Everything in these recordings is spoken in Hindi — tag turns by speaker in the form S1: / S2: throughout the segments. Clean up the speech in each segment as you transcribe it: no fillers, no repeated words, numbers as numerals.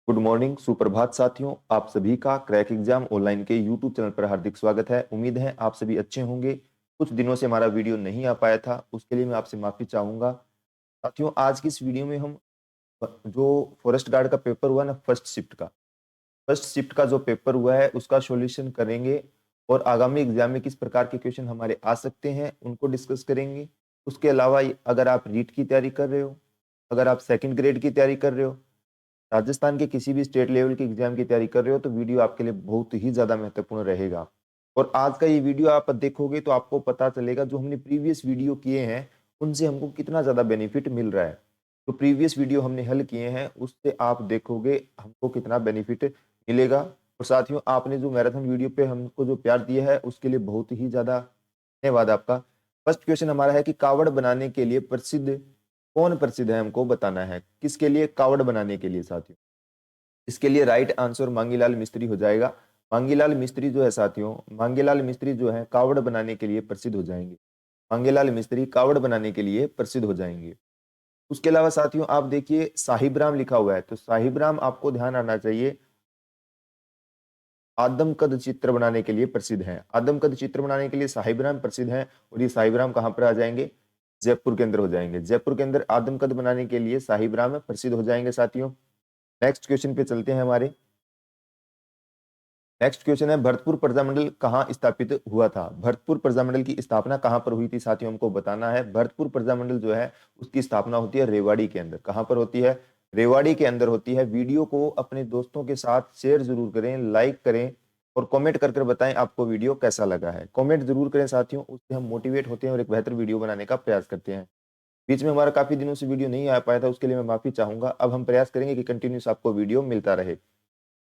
S1: गुड मॉर्निंग, सुप्रभात साथियों। आप सभी का क्रैक एग्जाम ऑनलाइन के यूट्यूब चैनल पर हार्दिक स्वागत है। उम्मीद है आप सभी अच्छे होंगे। कुछ दिनों से हमारा वीडियो नहीं आ पाया था, उसके लिए मैं आपसे माफी चाहूंगा। साथियों, आज की इस वीडियो में हम जो फॉरेस्ट गार्ड का पेपर हुआ ना, फर्स्ट शिफ्ट का जो पेपर हुआ है उसका सॉल्यूशन करेंगे और आगामी एग्जाम में किस प्रकार के क्वेश्चन हमारे आ सकते हैं उनको डिस्कस करेंगे। उसके अलावा अगर आप रीट की तैयारी कर रहे हो, अगर आप सेकंड ग्रेड की तैयारी कर रहे हो, राजस्थान के किसी भी स्टेट लेवल के एग्जाम की तैयारी कर रहे हो, तो वीडियो आपके लिए बहुत ही ज्यादा महत्वपूर्ण रहेगा। और आज का ये वीडियो आप देखोगे तो आपको पता चलेगा जो हमने प्रीवियस वीडियो किए हैं उनसे हमको कितना ज्यादा बेनिफिट मिल रहा है। तो प्रीवियस वीडियो हमने हल किए हैं उससे आप देखोगे हमको कितना बेनिफिट मिलेगा। और साथियों, आपने जो मैराथन वीडियो पे हमको जो प्यार दिया है उसके लिए बहुत ही ज्यादा धन्यवाद आपका। फर्स्ट क्वेश्चन हमारा है कि कावड़ बनाने के लिए प्रसिद्ध कौन प्रसिद्ध है, हमको बताना है। किसके लिए? कावड़ बनाने के लिए साथियों। इसके लिए राइट आंसर मांगीलाल मिस्त्री हो जाएगा। मांगीलाल मिस्त्री जो है साथियों, मांगीलाल मिस्त्री जो है कावड़ बनाने के लिए प्रसिद्ध हो जाएंगे। मांगीलाल मिस्त्री कावड़ बनाने के लिए प्रसिद्ध हो जाएंगे। उसके अलावा साथियों आप देखिए साहिब राम लिखा हुआ है, तो साहिब राम आपको ध्यान आना चाहिए आदमकद चित्र बनाने के लिए प्रसिद्ध है। आदमकद चित्र बनाने के लिए साहिब राम प्रसिद्ध है। और ये साहिब राम कहाँ पर आ जाएंगे? जयपुर के अंदर हो जाएंगे। जयपुर के अंदर आदमकद बनाने के लिए साहिब राम प्रसिद्ध हो जाएंगे साथियों। नेक्स्ट क्वेश्चन पे चलते हैं हमारे। नेक्स्ट क्वेश्चन है भरतपुर प्रजामंडल कहाँ स्थापित हुआ था? भरतपुर प्रजामंडल की स्थापना कहाँ पर हुई थी साथियों, हमको बताना है। भरतपुर प्रजामंडल जो है उसकी स्थापना होती है रेवाड़ी के अंदर। कहाँ पर होती है? रेवाड़ी के अंदर होती है। वीडियो को अपने दोस्तों के साथ शेयर जरूर करें, लाइक करें और कमेंट कर बताएं आपको वीडियो कैसा लगा है। कमेंट जरूर करें साथियों, उससे हम मोटिवेट होते हैं और एक बेहतर वीडियो बनाने का प्रयास करते हैं। बीच में हमारा काफी दिनों से वीडियो नहीं आ पाया था, उसके लिए मैं माफी चाहूंगा। अब हम प्रयास करेंगे कि कंटिन्यूस आपको वीडियो मिलता रहे।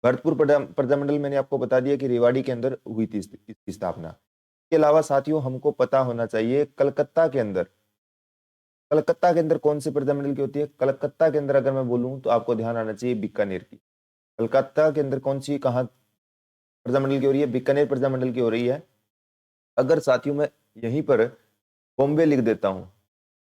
S1: भरतपुर प्रजामंडल मैंने आपको बता दिया कि रेवाड़ी के अंदर हुई थी इसकी स्थापना। इसके अलावा साथियों हमको पता होना चाहिए कलकत्ता के अंदर कौन सी प्रजामंडल की होती है। कलकत्ता के अंदर अगर मैं बोलूं तो आपको ध्यान आना चाहिए बीकानेर की। कलकत्ता के अंदर कौन सी कहाँ प्रजामंडल की हो रही है? बीकानेर प्रजामंडल की हो रही है। अगर साथियों मैं यहीं पर बॉम्बे लिख देता हूँ,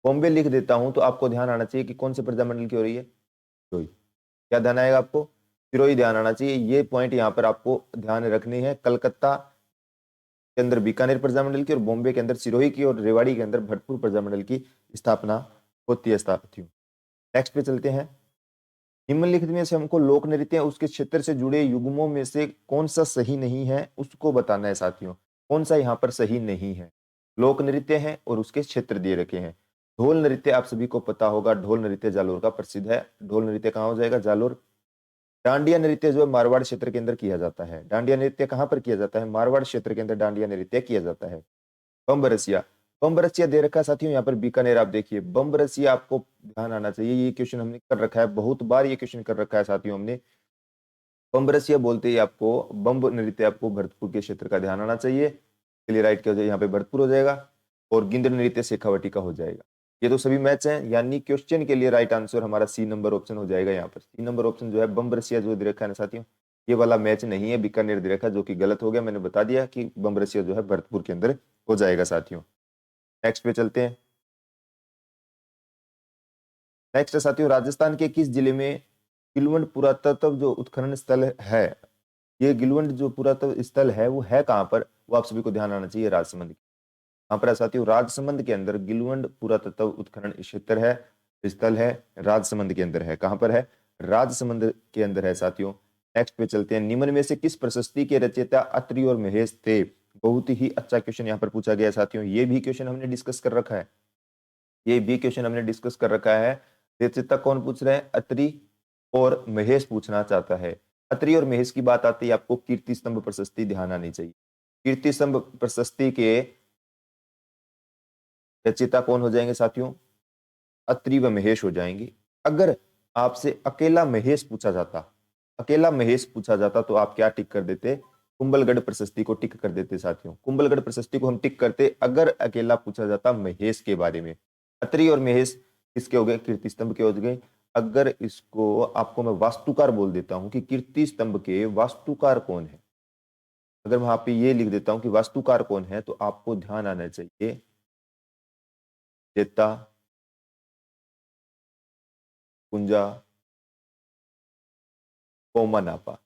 S1: बॉम्बे लिख देता हूं तो आपको ध्यान आना चाहिए कि कौन से प्रजामंडल की हो रही है? सिरोही। क्या ध्यान आएगा आपको? सिरोही ध्यान आना चाहिए। ये पॉइंट यहाँ पर आपको ध्यान रखनी है। कलकत्ता के अंदर बीकानेर प्रजामंडल की और बॉम्बे के अंदर सिरोही की और रेवाड़ी के अंदर भरतपुर प्रजामंडल की स्थापना होती है साथियों। नेक्स्ट पे चलते हैं। निम्नलिखित में से हमको लोक नृत्य उसके क्षेत्र से जुड़े युग्मों में से कौन सा सही नहीं है उसको बताना है साथियों। कौन सा यहाँ पर सही नहीं है? लोक नृत्य है और उसके क्षेत्र दिए रखे हैं। ढोल नृत्य आप सभी को पता होगा, ढोल नृत्य जालोर का प्रसिद्ध है। ढोल नृत्य कहाँ हो जाएगा? जालोर। डांडिया नृत्य जो है मारवाड़ क्षेत्र के अंदर किया जाता है। डांडिया नृत्य कहाँ पर किया जाता है? मारवाड़ क्षेत्र के अंदर डांडिया नृत्य किया जाता है। बम्बरसिया, बम्बरसिया दे रखा है साथियों यहाँ पर बीकानेर। आप देखिए बम्बरसिया, आपको ध्यान आना चाहिए। ये क्वेश्चन हमने कर रखा है, बहुत बार ये क्वेश्चन कर रखा है साथियों हमने। बम्बरसिया बोलते ही आपको बम्ब नृत्य, आपको भरतपुर के क्षेत्र का ध्यान आना चाहिए। चलिए राइट क्या हो जाएगा? यहाँ पे भरतपुर हो जाएगा। और गिंद्र नृत्य शेखावटी का हो जाएगा। ये तो सभी मैच हैं, यानी क्वेश्चन के लिए राइट आंसर हमारा सी नंबर ऑप्शन हो जाएगा। यहाँ पर सी नंबर ऑप्शन जो है बम्बरसिया जो दे रखा है ना साथियों, ये वाला मैच नहीं है, बीकानेर दे रखा है, जो कि गलत हो गया। मैंने बता दिया कि बम्बरसिया जो है भरतपुर के अंदर हो जाएगा साथियों। नेक्स्ट पे चलते हैं। नेक्स्ट है साथियों, राजस्थान के किस जिले में गिलवंड पुरातत्व जो उत्खनन स्थल है? ये गिलवंड जो पुरातत्व स्थल है वो है कहाँ पर? वो आप सभी को ध्यान आना चाहिए, राजसमंद। कहाँ पर है साथियों? राजसमंद के अंदर गिलवंड पुरातत्व उत्खनन क्षेत्र है, स्थल है, राजसमंद के अंदर है। कहाँ पर है? राजसमंद के अंदर है साथियों। नेक्स्ट पे चलते हैं। निम्न में से किस प्रशस्ति के रचयिता अत्रि और महेश थे? बहुत ही अच्छा क्वेश्चन यहाँ पर पूछा गया है साथियों। ये भी क्वेश्चन हमने डिस्कस कर रखा है। ये भी क्वेश्चन हमने डिस्कस कर रखा है। रचयिता कौन पूछ रहे हैं? अत्रि और महेश पूछना चाहता है। अत्रि और महेश की बात आती है, आपको कीर्ति स्तंभ प्रशस्ति ध्यान आनी चाहिए। कीर्ति स्तंभ प्रशस्ति के रचयिता कौन हो जाएंगे साथियों? अत्रि व महेश हो जाएंगे। अगर आपसे अकेला महेश पूछा जाता तो आप क्या टिक कर देते? कुंभलगढ़ प्रशस्ति को टिक कर देते साथियों। कुंभलगढ़ प्रशस्ति को हम टिक करते अगर अकेला पूछा जाता महेश के बारे में। अत्रि और महेश किसके हो गए? कीर्ति स्तंभ के हो गए। अगर इसको आपको मैं वास्तुकार बोल देता हूं कि कीर्ति स्तंभ के वास्तुकार कौन है, अगर वहां पे ये लिख देता हूं कि वास्तुकार कौन है, तो आपको ध्यान आना चाहिए देता कुंजा पोमा नापा।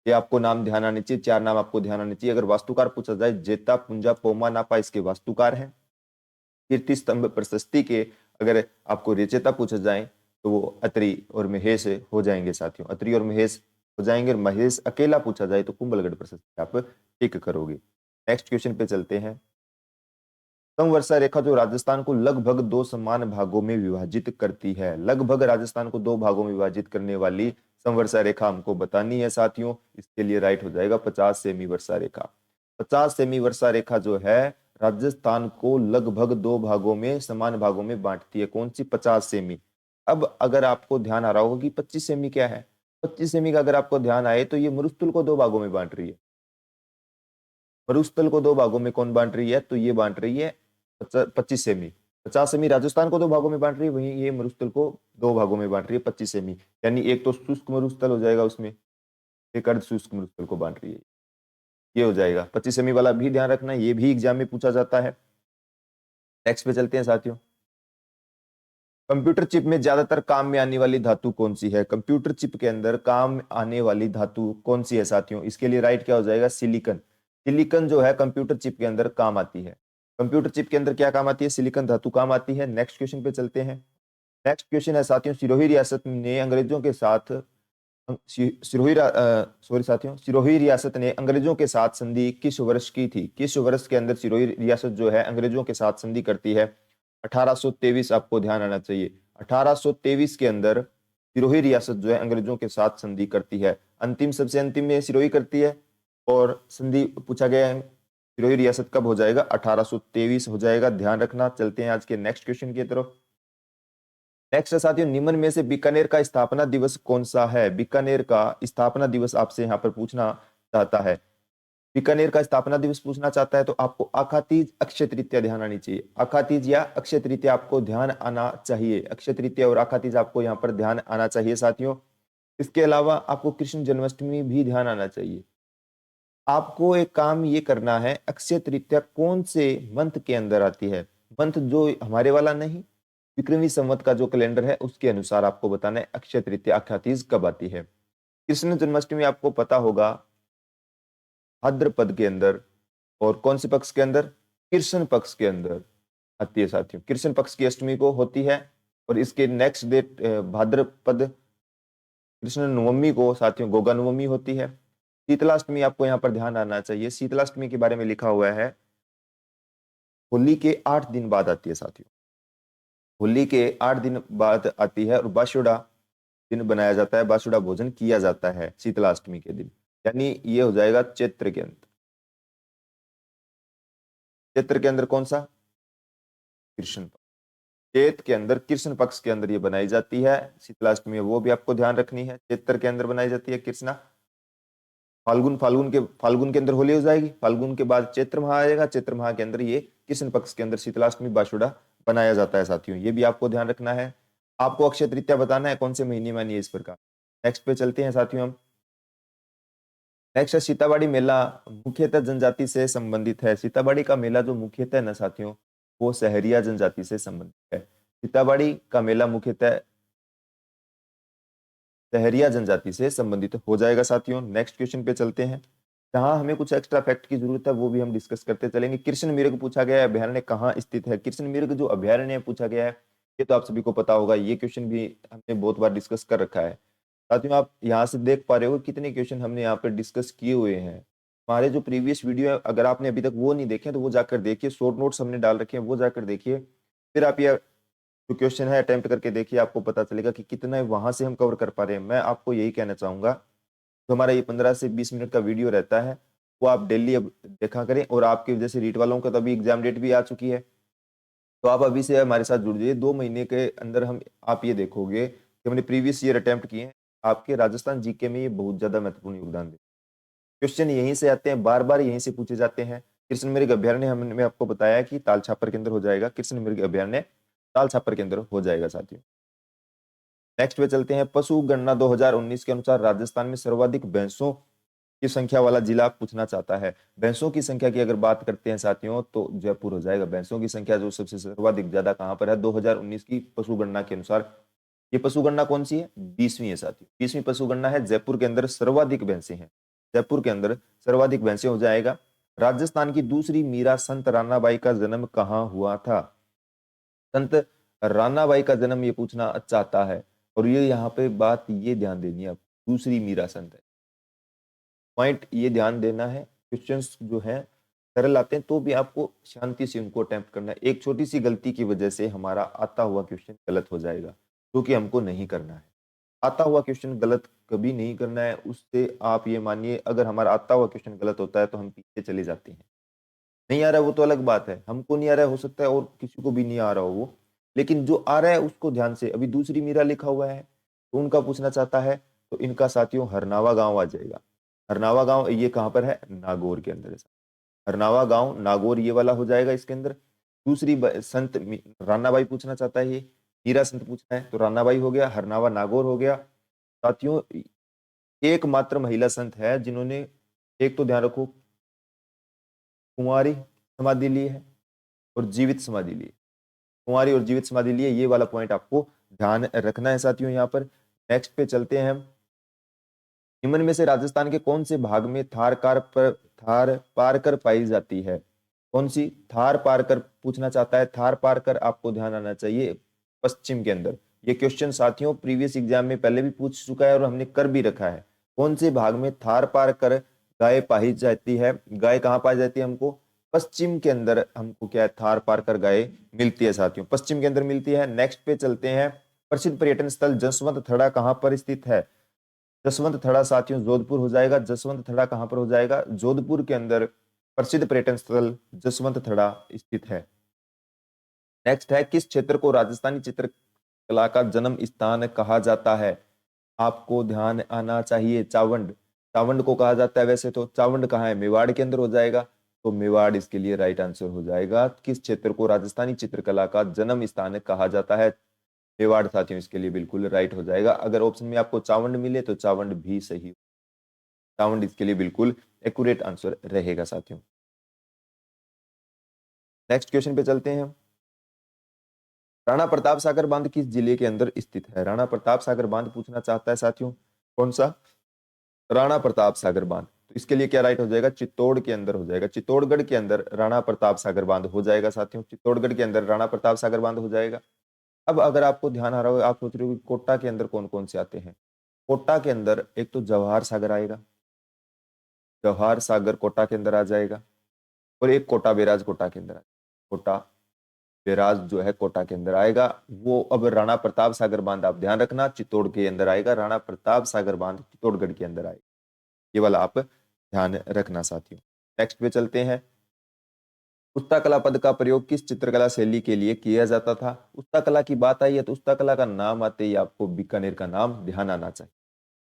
S1: ये आपको नाम ध्यान आने चाहिए, 4 नाम आपको ध्यान आने चाहिए। अगर वास्तुकार पूछा जाए, जेता पुंजा पोमा नापा इसके वास्तुकार हैं। कीर्ति स्तंभ प्रशस्ति के अगर आपको रचयिता पूछा जाए तो वो अत्रि और महेश हो जाएंगे साथियों, अत्रि और महेश हो जाएंगे। महेश अकेला पूछा जाए तो कुंभलगढ़ प्रशस्ति आप टिक करोगे। नेक्स्ट क्वेश्चन पे चलते हैं। समवर्षा रेखा जो राजस्थान को लगभग 2 समान भागों में विभाजित करती है, लगभग राजस्थान को 2 भागों में विभाजित करने वाली समवर्षा रेखा हमको बतानी है साथियों। इसके लिए राइट हो जाएगा 50 सेमी वर्षा रेखा। 50 सेमी वर्षा रेखा जो है राजस्थान को लगभग 2 भागों में, समान भागों में बांटती है। कौन सी? 50 सेमी। अब अगर आपको ध्यान आ रहा होगा कि 25 सेमी क्या है, 25 सेमी का अगर आपको ध्यान आए तो ये मरुस्थल को 2 भागों में बांट रही है। मरुस्थल को 2 भागों में कौन बांट रही है? तो ये बांट रही है 25 सेमी। 50 सेमी राजस्थान को 2 भागों में बांट रही है, वहीं ये मरुस्थल को 2 भागों में बांट रही है 25 सेमी। यानी एक तो शुष्क मरुस्थल हो जाएगा उसमें, एक अर्ध शुष्क मरुस्थल को बांट रही है। ये हो जाएगा 25 सेमी वाला भी ध्यान रखना, ये भी एग्जाम में पूछा जाता है। नेक्स्ट पे चलते हैं साथियों। कंप्यूटर चिप में ज्यादातर काम में आने वाली धातु कौन सी है? कंप्यूटर चिप के अंदर काम आने वाली धातु कौन सी है साथियों? इसके लिए राइट क्या हो जाएगा? सिलिकन। सिलिकन जो है कंप्यूटर चिप के अंदर काम आती है। कंप्यूटर चिप के अंदर क्या काम आती है? सिलिकन धातु काम आती है। नेक्स्ट क्वेश्चन पे चलते हैं। नेक्स्ट क्वेश्चन है साथियों, सिरोही रियासत ने अंग्रेजों के साथ सॉरी साथियों, सिरोही रियासत ने अंग्रेजों के साथ संधि किस वर्ष की थी? किस वर्ष के अंदर सिरोही रियासत जो है अंग्रेजों के साथ संधि करती है? 1823 आपको ध्यान आना चाहिए। 1823 के अंदर सिरोही रियासत जो है अंग्रेजों के साथ संधि करती है। अंतिम, सबसे अंतिम में सिरोही करती है और संधि पूछा गया है सिरोही रियासत कब हो जाएगा? 1823 हो जाएगा, ध्यान रखना। चलते हैं आज के नेक्स्ट क्वेश्चन की तरफ। नेक्स्ट है साथियों, निम्न में से बीकानेर का स्थापना दिवस कौन सा है? बीकानेर का स्थापना दिवस आपसे यहाँ पर पूछना चाहता है। बीकानेर का स्थापना दिवस पूछना चाहता है तो आपको आखातीज अक्षय तृतीया ध्यान आनी चाहिए। आखातीज या अक्षय तृतीया आपको ध्यान आना चाहिए। अक्षय तृतीया और आखातीज आपको यहाँ पर ध्यान आना चाहिए साथियों। इसके अलावा आपको कृष्ण जन्माष्टमी भी ध्यान आना चाहिए। आपको एक काम ये करना है, अक्षय तृतीया कौन से मंथ के अंदर आती है? मंथ जो हमारे वाला नहीं, विक्रमी संवत का जो कैलेंडर है उसके अनुसार आपको बताना है अक्षय तृतीया अखातीज कब आती है। कृष्ण जन्माष्टमी आपको पता होगा भाद्रपद के अंदर, और कौन से पक्ष के अंदर? कृष्ण पक्ष के अंदर आती है साथियों। कृष्ण पक्ष की अष्टमी को होती है और इसके नेक्स्ट डेट भाद्रपद कृष्ण नवमी को साथियों गोगा नवमी होती है। शीतलाष्टमी आपको यहाँ पर ध्यान आना चाहिए। शीतलाष्टमी के बारे में लिखा हुआ है होली के 8 दिन बाद आती है साथियों। होली के 8 दिन बाद आती है और बासुड़ा दिन बनाया जाता है, बासुड़ा भोजन किया जाता है शीतलाष्टमी के दिन। यानी ये हो जाएगा चैत्र के अंदर। चैत्र के अंदर कौन सा? कृष्ण पक्ष। चैत के अंदर कृष्ण पक्ष के अंदर ये बनाई जाती है शीतलाष्टमी, वो भी आपको ध्यान रखनी है। चैत्र के अंदर बनाई जाती है कृष्णा। फाल्गुन के अंदर होली हो जाएगी। फाल्गुन के बाद चैत्र माह आएगा। चैत्र माह के अंदर ये कृष्ण पक्ष के अंदर शीतलाष्टमी बासुड़ा बनाया जाता है साथियों। ये भी आपको ध्यान रखना है। आपको अक्षय तृतीया बताना है कौन से महीने में आनी है इस प्रकार। नेक्स्ट पे चलते हैं साथियों हम। नेक्स्ट है सीताबाड़ी मेला मुख्यतः जनजाति से संबंधित है। सीताबाड़ी का मेला जो मुख्यतः है ना साथियों, वो सहरिया जनजाति से संबंधित है। सीताबाड़ी का मेला मुख्यतः सहरिया जनजाति से संबंधित हो जाएगा साथियों। नेक्स्ट क्वेश्चन पे चलते हैं, जहां हमें कुछ एक्स्ट्रा फैक्ट की जरूरत है वो भी हम डिस्कस करते चलेंगे। कृष्ण मृग पूछा गया है, अभ्यारण्य कहाँ स्थित है? कृष्ण मृग जो अभ्यारण्य पूछा गया है ये तो आप सभी को पता होगा। ये क्वेश्चन भी हमने बहुत बार डिस्कस कर रखा है साथियों। आप यहाँ से देख पा रहे हो कितने क्वेश्चन हमने यहाँ पे डिस्कस किए हुए हैं। हमारे जो प्रीवियस वीडियो है अगर आपने अभी तक वो नहीं देखे तो वो जाकर देखिए, शॉर्ट नोट्स हमने डाल रखे हैं वो जाकर देखिए। फिर आप ये जो क्वेश्चन है अटेम्प्ट करके देखिए, आपको पता चलेगा कि कितना वहां से हम कवर कर पा रहे हैं। मैं आपको यही कहना चाहूंगा, जो हमारा ये 15 से 20 मिनट का वीडियो रहता है वो आप डेली अब देखा करें। और आपकी वजह से रीट वालों का तो अभी एग्जाम डेट भी आ चुकी है, तो आप अभी से हमारे साथ जुड़ जाइए। 2 महीने के अंदर हम आप ये देखोगे कि हमने प्रीवियस ईयर अटेम्प्ट किए हैं। आपके राजस्थान जीके में ये बहुत ज्यादा महत्वपूर्ण योगदान दे। क्वेश्चन यहीं से आते हैं, बार बार यहीं से पूछे जाते हैं। कृष्ण मृग अभ्यारण्य हमने आपको बताया कि ताल छापर के अंदर हो जाएगा। कृष्ण मृग अभ्यारण्य ताल छापर के अंदर हो जाएगा साथियों। नेक्स्ट पे चलते हैं। पशु गणना 2019 के अनुसार राजस्थान में सर्वाधिक भैंसों की संख्या वाला जिला पूछना चाहता है। भैंसों की संख्या की अगर बात करते हैं साथियों तो जयपुर हो जाएगा। भैंसों की संख्या जो सबसे सर्वाधिक ज्यादा कहां पर है 2019 की पशु गणना के अनुसार? ये पशुगणना कौन सी है? 20वीं है साथियों, 20वीं पशुगणना है। जयपुर के अंदर सर्वाधिक भैंसे हैं, जयपुर के अंदर सर्वाधिक भैंसे हो जाएगा। राजस्थान की दूसरी मीरा संत रानाबाई का जन्म कहाँ हुआ था? संत रानाबाई का जन्म ये पूछना चाहता है, और ये यहाँ पे बात ये ध्यान देनी है, दूसरी मीरा संत है, पॉइंट ये ध्यान देना है। क्वेश्चंस जो है सरल आते हैं तो भी आपको शांति से उनको अटेम्प्ट करना है। एक छोटी सी गलती की वजह से हमारा आता हुआ क्वेश्चन गलत हो जाएगा, जो कि हमको नहीं करना है। आता हुआ क्वेश्चन गलत कभी नहीं करना है। उससे आप ये मानिए, अगर हमारा आता हुआ क्वेश्चन गलत होता है तो हम पीछे चले जाते हैं। नहीं आ रहा है वो तो अलग बात है, हमको नहीं आ रहा है, हो सकता है और किसी को भी नहीं आ रहा हो वो, लेकिन जो आ रहा है उसको ध्यान से। अभी दूसरी मीरा लिखा हुआ है तो उनका पूछना चाहता है, तो इनका साथियों हरनावा गांव आ जाएगा। हरनावा गांव ये कहाँ पर है? नागौर के अंदर है। हरनावा गांव नागौर ये वाला हो जाएगा इसके अंदर। दूसरी संत रानाबाई पूछना चाहता है, ये मीरा संत पूछना है तो रानाबाई हो गया, हरनावा नागौर हो गया। साथियों एकमात्र महिला संत है जिन्होंने, एक तो ध्यान रखो, कुंवारी समाधि ली है और जीवित समाधि ली है। कुंवारी और जीवित समाधि ली है, ये वाला पॉइंट आपको ध्यान रखना है साथियों। यहाँ पर नेक्स्ट पे चलते हैं हम। निम्न में से राजस्थान के कौन से भाग में थार पारकर पाई जाती है? कौन सी? थार पारकर पूछना चाहता है। थार पारकर आपको ध्यान आना चाहिए पश्चिम के अंदर। ये क्वेश्चन साथियों प्रीवियस एग्जाम में पहले भी पूछ चुका है और हमने कर भी रखा है। कौन से भाग में थार पारकर गाय पाई जाती है? गाय कहाँ पाई जाती है? हमको पश्चिम के अंदर हमको क्या है, थार पारकर गाय मिलती है साथियों, पश्चिम के अंदर मिलती है। नेक्स्ट पे चलते हैं। प्रसिद्ध पर्यटन स्थल जसवंत थड़ा कहाँ पर स्थित है? जसवंत थड़ा साथियों जोधपुर हो जाएगा। जसवंत थड़ा कहां पर हो जाएगा? जोधपुर के अंदर प्रसिद्ध पर्यटन स्थल जसवंत थड़ा स्थित है। नेक्स्ट है, किस क्षेत्र को राजस्थानी चित्रकला का जन्म स्थान कहा जाता है? आपको ध्यान आना चाहिए। चावंड, चावंड को कहा जाता है। वैसे तो चावंड कहाँ है? मेवाड़ के अंदर हो जाएगा, तो मेवाड़ इसके लिए राइट आंसर हो जाएगा। किस क्षेत्र को राजस्थानी चित्रकला का जन्म स्थान कहा जाता है? मेवाड़ साथियों इसके लिए बिल्कुल राइट हो जाएगा। अगर ऑप्शन में आपको चावंड मिले तो चावंड भी सही, चावंड इसके लिए बिल्कुल एक्यूरेट आंसर रहेगा साथियों। नेक्स्ट क्वेश्चन पे चलते हैं हम। राणा प्रताप सागर बांध किस जिले के अंदर स्थित है? राणा प्रताप सागर बांध पूछना चाहता है साथियों, कौन सा? राणा प्रताप सागर बांध, तो इसके लिए क्या राइट हो जाएगा? चित्तौड़ के अंदर हो जाएगा। चित्तौड़गढ़ के अंदर राणा प्रताप सागर बांध हो जाएगा साथियों, चित्तौड़गढ़ के अंदर राणा प्रताप सागर बांध हो जाएगा। अब अगर आपको ध्यान आ रहा हो, आप सोच रहे हो कि कोटा के अंदर कौन कौन से आते हैं? कोटा के अंदर एक तो जवाहर सागर आएगा, जवाहर सागर कोटा के अंदर आ जाएगा, और एक कोटा बैराज कोटा के अंदर आएगा। कोटा बैराज जो है कोटा के अंदर आएगा वो। अब राणा प्रताप सागर बांध आप ध्यान रखना, चित्तौड़ के अंदर आएगा। राणा प्रताप सागर बांध चित्तौड़गढ़ के अंदर आएगा, ये वाला आप ध्यान रखना साथियों। नेक्स्ट पे चलते हैं। उस्ता कला पद का प्रयोग किस चित्रकला शैली के लिए किया जाता था? उस्ता कला की बात आई है तो उस्ता कला का नाम आते ही आपको बीकानेर का नाम ध्यान आना चाहिए।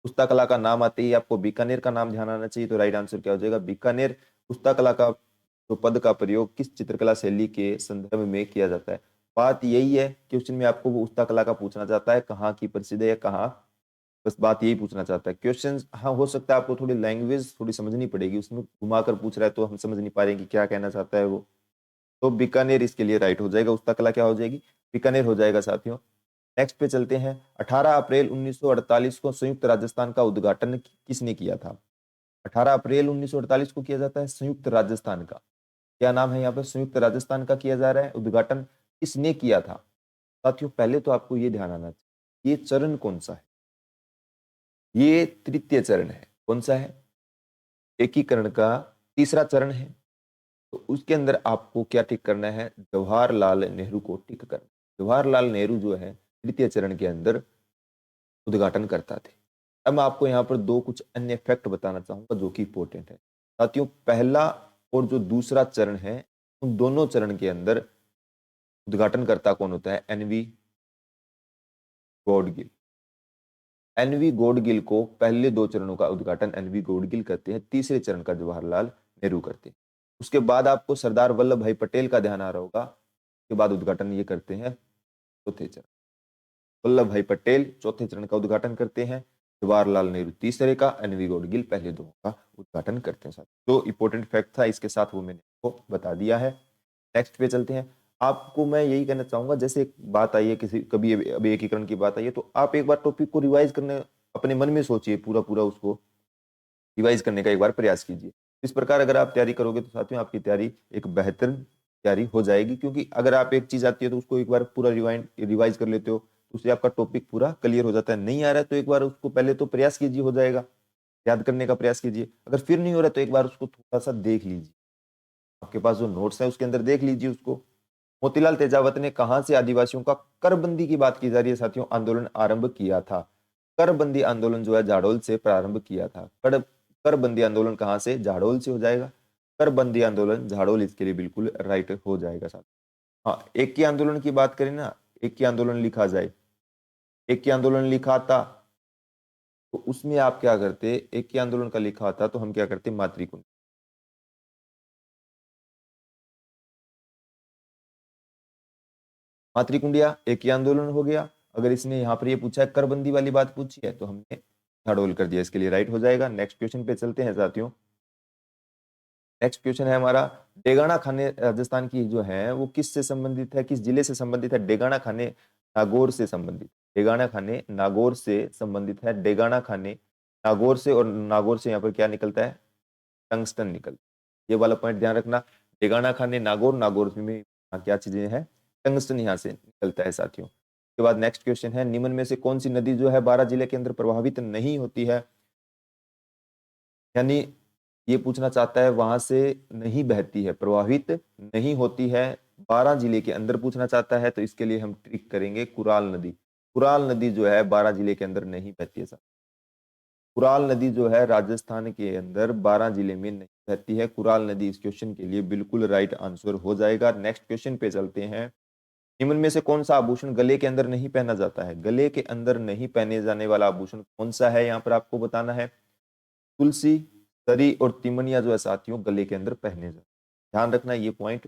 S1: उस्ता कला का नाम आते ही आपको बीकानेर का नाम ध्यान आना चाहिए, तो राइट आंसर क्या हो जाएगा? बीकानेर। उस्ता कला का जो पद का प्रयोग किस चित्रकला शैली के संदर्भ में किया जाता है? बात यही है, क्वेश्चन में आपको वो उस्ता कला का पूछना चाहता है, कहाँ की प्रसिद्ध है, कहाँ, बस बात यही पूछना चाहता है। क्वेश्चन हाँ हो सकता है आपको थोड़ी लैंग्वेज थोड़ी समझनी पड़ेगी, उसमें घुमाकर पूछ रहा है तो हम समझ नहीं पा रहे हैं कि क्या कहना चाहता है वो। तो बीकानेर इसके लिए राइट हो जाएगा। उस्ता कला क्या हो जाएगी? बीकानेर हो जाएगा साथियों। नेक्स्ट पे चलते हैं। 18 अप्रैल 1948 को संयुक्त राजस्थान का उद्घाटन किसने किया था? 18 अप्रैल 1948 को किया जाता है संयुक्त राजस्थान का। क्या नाम है यहाँ पे? संयुक्त राजस्थान का किया जा रहा है उद्घाटन। किसने किया था? साथियों पहले तो आपको ये ध्यान आना चाहिए, ये चरण कौन सा है? ये तृतीय चरण है। कौन सा है? एकीकरण का तीसरा चरण है। तो उसके अंदर आपको क्या टिक करना है? जवाहरलाल नेहरू को टिक करना। जवाहरलाल नेहरू जो है तृतीय चरण के अंदर उद्घाटन करता थे। अब मैं आपको यहाँ पर दो कुछ अन्य फैक्ट बताना चाहूंगा जो कि इंपॉर्टेंट है साथियों। पहला और जो दूसरा चरण है, उन दोनों चरण के अंदर उद्घाटनकर्ता कौन होता है? एनवी गॉडगिल। एनवी गॉडगिल को पहले दो चरणों का उद्घाटन एनवी गॉडगिल करते हैं, तीसरे चरण का जवाहरलाल नेहरू करते हैं। उसके बाद आपको सरदार वल्लभ भाई पटेल का ध्यान आ रहा होगा, उसके बाद उद्घाटन ये करते हैं चौथे चरण। वल्लभ भाई पटेल चौथे चरण का उद्घाटन करते हैं, जवाहरलाल नेहरू तीसरे का, एनवी गॉडगिल पहले दो का उद्घाटन करते हैं। साथ जो इंपॉर्टेंट फैक्ट था इसके साथ वो मैंने आपको बता दिया है। नेक्स्ट पे चलते हैं। आपको मैं यही कहना चाहूंगा, जैसे एक बात आई है किसी कभी अभी एकीकरण की बात आई है, तो आप एक बार टॉपिक को रिवाइज करने अपने मन में सोचिए, पूरा पूरा उसको रिवाइज करने का एक बार प्रयास कीजिए। इस प्रकार अगर आप तैयारी करोगे तो साथियों आपकी तैयारी एक बेहतर तैयारी हो जाएगी, क्योंकि अगर आप एक चीज आती है तो उसको एक बार पूरा रिवाइज कर लेते हो तो उससे आपका टॉपिक पूरा क्लियर हो जाता है। नहीं आ रहा है तो एक बार उसको पहले तो प्रयास कीजिए, हो जाएगा, याद करने का प्रयास कीजिए। अगर फिर नहीं हो रहा तो एक बार उसको थोड़ा सा देख लीजिए, आपके पास जो नोट्स है उसके अंदर देख लीजिए उसको। मोतीलाल तेजावत ने कहां से आदिवासियों का करबंदी की बात की जा रही है साथियों, आंदोलन आरंभ किया था? करबंदी आंदोलन जो है जाडोल से प्रारंभ किया था। करबंदी आंदोलन कहां से? जाडोल से हो जाएगा। करबंदी आंदोलन झाड़ोल, इसके लिए बिल्कुल राइट हो जाएगा साथ। हाँ, एक की आंदोलन की बात करें ना, एक की आंदोलन लिखा जाए, एक की आंदोलन लिखा था तो उसमें आप क्या करते? एक की आंदोलन का लिखा था तो हम क्या करते? मातृकुंड। मातृकुंडिया एक ही आंदोलन हो गया। अगर इसने यहाँ पर ये पूछा है करबंदी वाली बात पूछी है तो हमने झाड़ोल कर दिया, इसके लिए राइट हो जाएगा। नेक्स्ट क्वेश्चन पे चलते हैं साथियों। नेक्स्ट क्वेश्चन है हमारा, डेगाना खाने राजस्थान की जो है वो किस से संबंधित है, किस जिले से संबंधित है? डेगाना खाने नागौर से संबंधित। डेगाना खाने नागौर से संबंधित है। डेगाना खाने नागौर से, और नागौर से यहाँ पर क्या निकलता है? टंगस्टन निकलता है। ये वाला पॉइंट ध्यान रखना। डेगाना खाने नागौर, नागौर में क्या चीजें हैं? टंगस्टन यहाँ से निकलता है साथियों। उसके बाद नेक्स्ट क्वेश्चन है, निम्न में से कौन सी नदी जो है बारह जिले के अंदर प्रभावित नहीं होती है? यानी ये पूछना चाहता है वहां से नहीं बहती है, प्रभावित नहीं होती है, बारह जिले के अंदर पूछना चाहता है, तो इसके लिए हम ट्रिक करेंगे। कुराल नदी, कुराल नदी जो है बारह जिले के अंदर नहीं बहती है। कुराल नदी जो है राजस्थान के अंदर 12 जिले में नहीं बहती है। कुराल नदी इस क्वेश्चन के लिए बिल्कुल राइट आंसर हो जाएगा। नेक्स्ट क्वेश्चन पे चलते हैं। निम्न में से कौन सा आभूषण गले के अंदर नहीं पहना जाता है? गले के अंदर नहीं पहने जाने वाला आभूषण कौन सा है, यहाँ पर आपको बताना है। तुलसी, सरी और तिमनिया जो है साथियों गले के अंदर पहने जाते हैं। ध्यान रखना ये पॉइंट,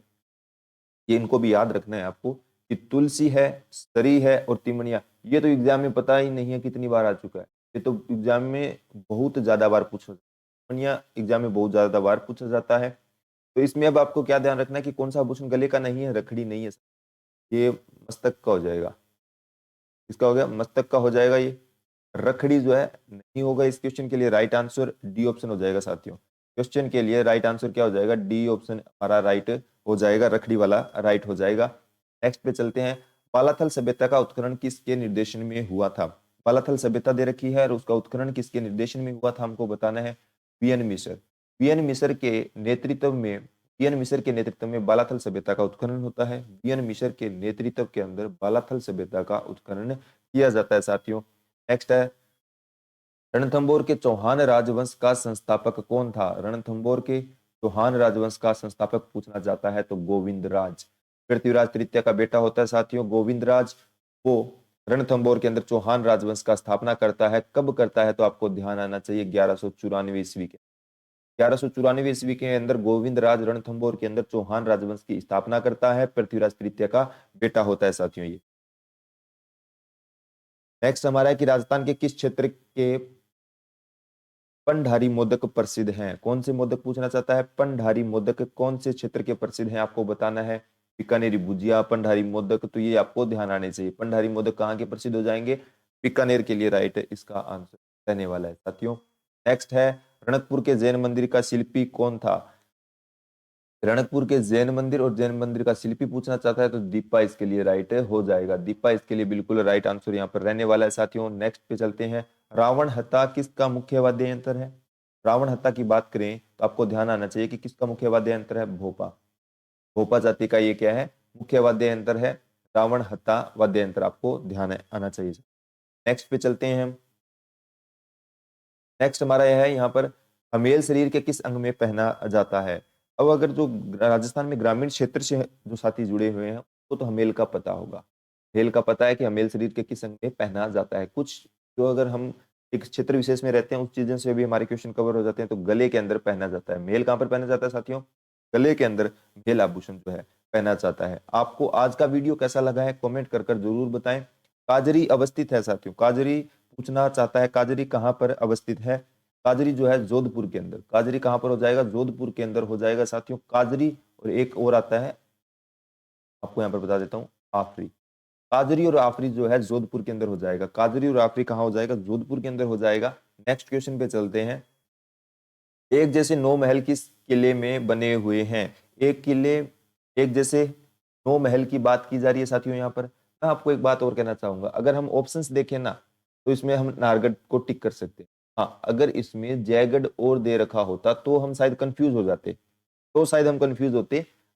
S1: ये इनको भी याद रखना है आपको कि तुलसी है, सरी है और तिमनिया। ये तो एग्जाम में पता ही नहीं है कितनी बार आ चुका है, ये तो एग्जाम में बहुत ज्यादा बार पूछा, तिमनिया एग्जाम में बहुत ज्यादा बार पूछा जाता है। तो इसमें अब आपको क्या ध्यान रखना है कि कौन सा आभूषण गले का नहीं है, रखड़ी नहीं है, ये मस्तक का हो जाएगा। इसका हो गया मस्तक का हो जाएगा ये। रखड़ी जो है नहीं होगा इस क्वेश्चन के लिए। राइट आंसर डी ऑप्शन हो जाएगा साथियों। क्वेश्चन के लिए राइट आंसर क्या हो जाएगा? डी ऑप्शन हमारा राइट हो जाएगा, रखड़ी वाला राइट हो जाएगा। नेक्स्ट पे चलते हैं। बालाथल सभ्यता का उत्खनन किसके निर्देशन में हुआ था? बालाथल सभ्यता दे रखी है और उसका उत्खनन किसके निर्देशन में हुआ था, हमको बताना है। वीएन मिसर। वीएन मिसर के नेतृत्व में, वीएन मिसर के नेतृत्व में बालाथल सभ्यता का उत्खनन होता है। वीएन मिसर के नेतृत्व के अंदर बालाथल सभ्यता का उत्खनन किया जाता है साथियों। नेक्स्ट है, रणथंबोर के चौहान राजवंश का संस्थापक कौन था? रणथंबोर के चौहान राजवंश का संस्थापक पूछना जाता है तो गोविंदराज, पृथ्वीराज तृतीय का बेटा होता है साथियों गोविंदराज। वो रणथंबोर के अंदर चौहान राजवंश का स्थापना करता है। कब करता है? तो आपको ध्यान आना चाहिए 1194 ईस्वी के, 1194 ईस्वी के अंदर गोविंदराज रणथंबोर के अंदर चौहान राजवंश की स्थापना करता है। पृथ्वीराज तृतीय का बेटा होता है साथियों ये। नेक्स्ट हमारा है कि राजस्थान के किस क्षेत्र के पंडारी मोदक प्रसिद्ध हैं? कौन से मोदक पूछना चाहता है? पंडारी मोदक कौन से क्षेत्र के प्रसिद्ध हैं, आपको बताना है। बीकानेरी भुजिया, पंडारी मोदक, तो ये आपको ध्यान आने चाहिए। पंडारी मोदक कहाँ के प्रसिद्ध हो जाएंगे? बीकानेर के लिए राइट इसका आंसर रहने वाला है साथियों। नेक्स्ट है, रणकपुर के जैन मंदिर का शिल्पी कौन था? रणकपुर के जैन मंदिर और जैन मंदिर का शिल्पी पूछना चाहता है तो दीपा इसके लिए राइट हो जाएगा। दीपा इसके लिए बिल्कुल राइट आंसर यहाँ पर रहने वाला है साथियों। नेक्स्ट पे चलते हैं। रावण हत्ता किसका मुख्य वाद्य यंत्र है? रावण हत्ता की बात करें तो आपको ध्यान आना चाहिए कि किसका मुख्य वाद्य यंत्र है? भोपा। भोपा जाति का ये क्या है? मुख्य वाद्य यंत्र है। रावण हत्ता वाद्य यंत्र आपको ध्यान आना चाहिए। नेक्स्ट पे चलते हैं हम। नेक्स्ट हमारा यह है यहाँ पर, हमेल शरीर के किस अंग में पहना जाता है? अब अगर जो राजस्थान में ग्रामीण क्षेत्र से जो साथी जुड़े हुए हैं वो तो हमेल का पता होगा। हमेल का पता है कि हमेल शरीर के किस अंग में पहना जाता है। कुछ जो अगर हम एक क्षेत्र विशेष में रहते हैं उस चीजों से भी हमारे क्वेश्चन कवर हो जाते हैं। तो गले के अंदर पहना जाता है। मेल कहाँ पर पहना जाता है साथियों? गले के अंदर मेल आभूषण जो है पहना जाता है। आपको आज का वीडियो कैसा लगा है कमेंट कर कर जरूर बताएं। काजरी अवस्थित है साथियों, काजरी पूछना चाहता है काजरी कहाँ पर अवस्थित है? काजरी जो है जोधपुर के अंदर। काजरी कहाँ पर हो जाएगा? जोधपुर के अंदर हो जाएगा साथियों काजरी। और एक और आता है आपको यहाँ पर बता देता हूँ, आफरी। काजरी और आफरी जो है जोधपुर के अंदर हो जाएगा। काजरी और आफरी कहाँ हो जाएगा? जोधपुर के अंदर हो जाएगा। नेक्स्ट क्वेश्चन पे चलते हैं। एक जैसे 9 महल किस किले में बने हुए हैं? एक जैसे 9 महल की बात की जा रही है साथियों यहाँ पर। मैं आपको एक बात और कहना चाहूंगा, अगर हम ऑप्शंस देखें ना, तो इसमें हम नाहरगढ़ को टिक कर सकते हैं। हाँ, अगर इसमें जयगढ़ और दे रखा होता तो हम शायद कंफ्यूज हो जाते,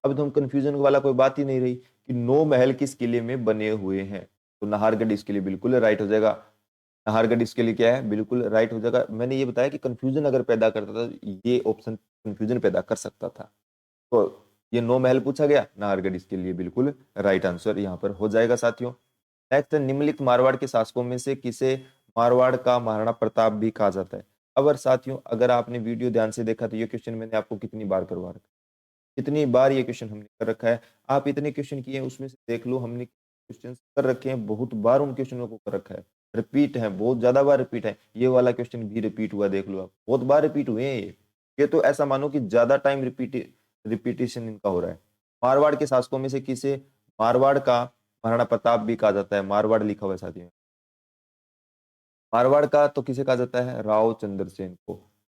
S1: अब तो हम कंफ्यूजन वाला कोई बात ही नहीं रही कि 9 महल किस किले में बने हुए हैं। तो नाहरगढ़ इसके लिए बिल्कुल राइट हो जाएगा। नाहरगढ़ इसके लिए क्या है? बिल्कुल राइट हो जाएगा। मैंने ये बताया कि कंफ्यूजन अगर पैदा करता था, ये ऑप्शन कंफ्यूजन पैदा कर सकता था। तो ये 9 महल पूछा गया, नाहरगढ़ इसके लिए बिल्कुल राइट आंसर यहाँ पर हो जाएगा साथियों। नेक्स्ट, निम्नलिखित मारवाड़ के शासकों में से किसे मारवाड़ का महाराणा प्रताप भी कहा जाता है? अगर साथियों, अगर आपने वीडियो ध्यान से देखा तो ये क्वेश्चन मैंने आपको कितनी बार करवा रखा है, कितनी बार ये क्वेश्चन हमने कर रखा है। आप इतने क्वेश्चन किए हैं, उसमें से देख लो हमने क्वेश्चन कर रखे हैं, बहुत बार उन क्वेश्चनों को कर रखा है। रिपीट है, बहुत ज्यादा बार रिपीट है। ये वाला क्वेश्चन भी रिपीट हुआ, देख लो आप, बहुत बार रिपीट हुए हैं ये तो ऐसा मानो कि ज्यादा टाइम रिपीटेशन इनका हो रहा है। मारवाड़ के शासकों में से किसे मारवाड़ का महाराणा प्रताप भी कहा जाता है? मारवाड़ लिखा हुआ है साथियों। मारवाड़ का तो किसे कहा जाता है? राव चंद्रसेन को।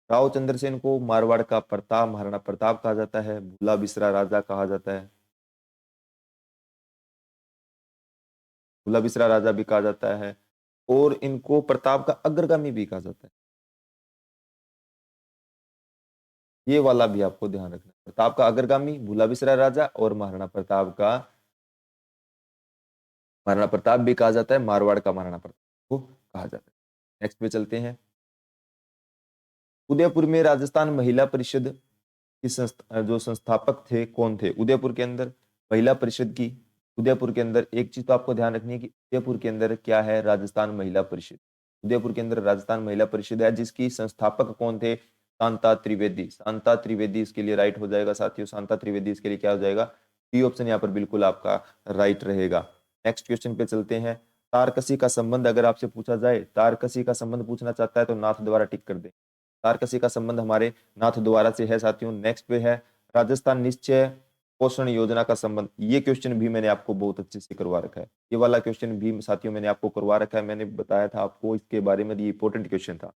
S1: राव चंद्रसेन को मारवाड़ का प्रताप, महाराणा प्रताप कहा जाता है। भूला बिसरा राजा कहा जाता है। भूला बिसरा राजा भी कहा जाता है, और इनको प्रताप का अग्रगामी भी कहा जाता है। ये वाला भी आपको ध्यान रखना है। प्रताप का अग्रगामी भूला बिसरा राजा, और महाराणा प्रताप भी कहा जाता है, मारवाड़ का महाराणा प्रताप को कहा जाता है। नेक्स्ट पे चलते हैं। उदयपुर में राजस्थान महिला परिषद की जो संस्थापक थे कौन थे? उदयपुर के अंदर महिला परिषद की, उदयपुर के अंदर एक चीज तो आपको ध्यान रखनी है कि उदयपुर के अंदर क्या है? राजस्थान महिला परिषद। उदयपुर के अंदर राजस्थान महिला परिषद है, जिसकी संस्थापक कौन थे? शांता त्रिवेदी। शांता त्रिवेदी इसके लिए राइट हो जाएगा साथियों। शांता त्रिवेदी इसके लिए क्या हो जाएगा? डी ऑप्शन यहाँ पर बिल्कुल आपका राइट रहेगा। नेक्स्ट क्वेश्चन पे चलते हैं। तारकसी का संबंध अगर आपसे पूछा जाए, तारकसी का संबंध पूछना चाहता है तो नाथ द्वारा टिक कर दे। तारकसी का संबंध हमारे नाथ द्वारा से है साथियों। नेक्स्ट पे है राजस्थान निश्चय पोषण योजना का संबंध। ये क्वेश्चन भी मैंने आपको बहुत अच्छे से करवा रखा है। ये वाला क्वेश्चन भी साथियों मैंने आपको करवा रखा है। मैंने बताया था आपको इसके बारे में, ये इंपॉर्टेंट क्वेश्चन था।